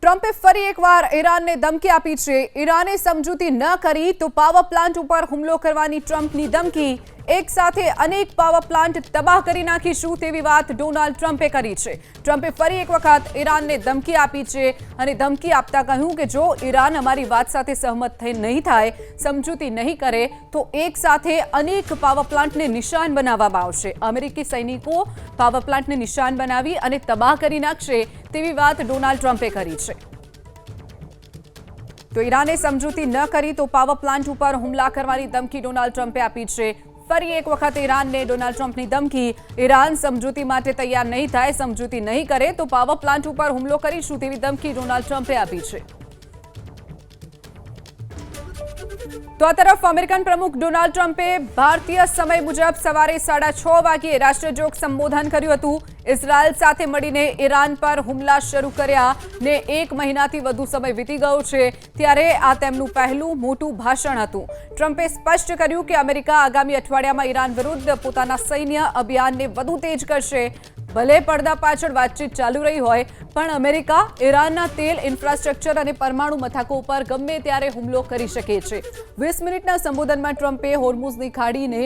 ટ્રમ્પે ફરી એકવાર ઈરાનને ધમકી આપી છે। ઈરાને સમજૂતી ન કરી તો પાવર પ્લાન્ટ ઉપર હુમલો કરવાની ટ્રમ્પની ધમકી। એક સાથે અનેક પાવર પ્લાન્ટ તબાહ કરી નાખીશું તેવી વાત ડોનાલ્ડ ટ્રમ્પે કરી છે। ટ્રમ્પે ફરી એક વખત ઈરાનને ધમકી આપી છે અને ધમકી આપતા કહ્યું કે જો ઈરાન અમારી વાત સાથે સહમત નહીં થાય, સમજૂતી નહીં કરે તો એક સાથે અનેક પાવર પ્લાન્ટને નિશાન બનાવવામાં આવશે। અમેરિકી સૈનિકો પાવર પ્લાન્ટને નિશાન બનાવી અને તબાહ કરી નાખશે તેવી વાત ડોનાલ્ડ ટ્રમ્પે કરી છે। તો ઈરાને સમજૂતી ન કરી તો પાવર પ્લાન્ટ ઉપર હુમલા કરવાની ધમકી ડોનાલ્ડ ટ્રમ્પે આપી છે। ફરી એક વખત ઈરાનને ડોનાલ્ડ ટ્રમ્પની ધમકી। ઈરાન સમજૂતી માટે તૈયાર નહીં થાય, સમજૂતી નહીં કરે તો પાવર પ્લાન્ટ ઉપર હુમલો કરીશું તેવી ધમકી ડોનાલ્ડ ટ્રમ્પે આપી છે। તો આ તરફ અમેરિકન પ્રમુખ ડોનાલ્ડ ટ્રમ્પે ભારતીય સમય મુજબ સવારે 6:30 વાગ્યે રાષ્ટ્રજોગ સંબોધન કર્યું હતું। ઇઝરાયલ સાથે મળીને ઈરાન પર હુમલા શરૂ કર્યા ને 1 મહિનાથી વધુ સમય વીતી ગયો છે, ત્યારે આ તેમનું પહેલું મોટું ભાષણ હતું। ટ્રમ્પે સ્પષ્ટ કર્યું કે અમેરિકા આગામી અઠવાડિયામાં ઈરાન વિરુદ્ધ પોતાના સૈન્ય અભિયાનને વધુ તેજ કરશે। ભલે પડદા પાછળ વાતચીત ચાલુ રહી હોય, પણ અમેરિકા ઈરાનના તેલ ઇન્ફ્રાસ્ટ્રક્ચર અને પરમાણુ મથકો ઉપર ગમે ત્યારે હુમલો કરી શકે છે। 20 મિનિટના સંબોધનમાં ટ્રમ્પે હોર્મુઝની ખાડીને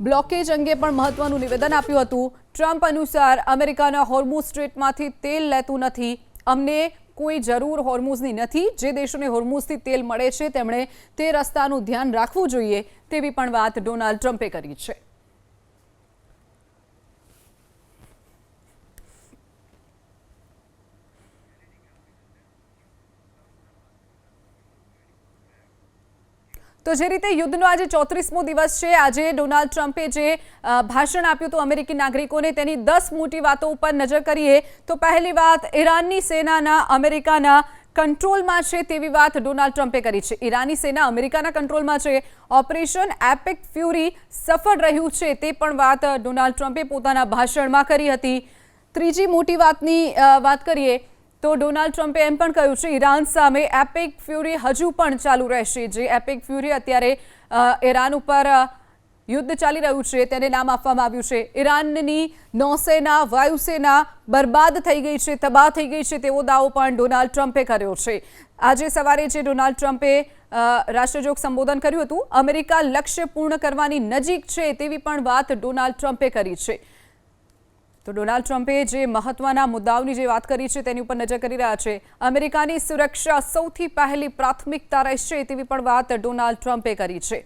બ્લોકેજ અંગે પણ મહત્વનું નિવેદન આપ્યું હતું। ટ્રમ્પ અનુસાર અમેરિકાના હોર્મુઝ સ્ટ્રેટમાંથી તેલ લેતું નથી, અમને કોઈ જરૂર હોર્મુઝની નથી। જે દેશોને હોર્મુઝથી તેલ મળે છે તેમણે તે રસ્તાનું ધ્યાન રાખવું જોઈએ તેવી પણ વાત ડોનાલ્ડ ટ્રમ્પે કરી છે। તો જે રીતે યુદ્ધનો આજે 34મો દિવસ છે, આજે ડોનાલ્ડ ટ્રમ્પે જે ભાષણ આપ્યું હતું અમેરિકી નાગરિકોને તેની 10 મોટી વાતો ઉપર નજર કરીએ તો પહેલી વાત, ઈરાનની સેનાના અમેરિકાના કંટ્રોલમાં છે તેવી વાત ડોનાલ્ડ ટ્રમ્પે કરી છે। ઈરાની સેના અમેરિકાના કંટ્રોલમાં છે, ઓપરેશન એપિક ફ્યુરી સફળ રહ્યું છે તે પણ વાત ડોનાલ્ડ ટ્રમ્પે પોતાના ભાષણમાં કરી હતી। ત્રીજી મોટી વાતની વાત કરીએ તો ડોનાલ્ડ ટ્રમ્પે એમ પણ કહ્યું છે ઈરાન સામે એપિક ફ્યુરી હજુ પણ ચાલુ રહેશે। જે એપિક ફ્યુરી અત્યારે ઈરાન ઉપર યુદ્ધ ચાલી રહ્યું છે તેને નામ આપવામાં આવ્યું છે। ઈરાનની નૌસેના, વાયુસેના બરબાદ થઈ ગઈ છે, તબાહ થઈ ગઈ છે તેવો દાવો પણ ડોનાલ્ડ ટ્રમ્પે કર્યો છે। આજે સવારે જે ડોનાલ્ડ ટ્રમ્પે રાષ્ટ્રજોગ સંબોધન કર્યું હતું, અમેરિકા લક્ષ્ય પૂર્ણ કરવાની નજીક છે તેવી પણ વાત ડોનાલ્ડ ટ્રમ્પે કરી છે। તો ડોનાલ્ડ ટ્રમ્પે જે મહત્વના મુદ્દાઓની જે વાત કરી છે તેની ઉપર નજર કરી રહ્યા છે। અમેરિકાની સુરક્ષા સૌથી પહેલી પ્રાથમિકતા રહેશે તેવી પણ વાત ડોનાલ્ડ ટ્રમ્પે કરી છે।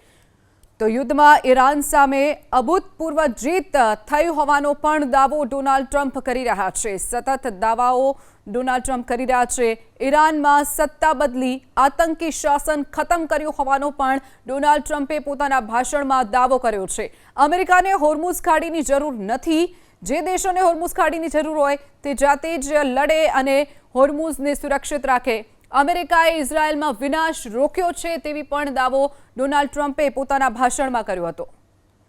તો યુદ્ધમાં ઈરાન સામે અભૂતપૂર્વ જીત થઈ હોવાનો પણ દાવો ડોનાલ્ડ ટ્રમ્પ કરી રહ્યા છે। સતત દાવાઓ ડોનાલ્ડ ટ્રમ્પ કરી રહ્યા છે। ઈરાનમાં સત્તા બદલી, આતંકી શાસન ખતમ કર્યું હોવાનો પણ ડોનાલ્ડ ટ્રમ્પે પોતાના ભાષણમાં દાવો કર્યો છે। અમેરિકાને હોર્મુઝ ખાડીની જરૂર નથી, જે દેશોને હોર્મુઝ ખાડીની જરૂર હોય તે જાતે જ લડે અને હોર્મુઝને સુરક્ષિત રાખે। અમેરિકાએ ઇઝરાયલમાં વિનાશ રોક્યો છે તેવી પણ દાવો ડોનાલ્ડ ટ્રમ્પે પોતાના ભાષણમાં કર્યો હતો।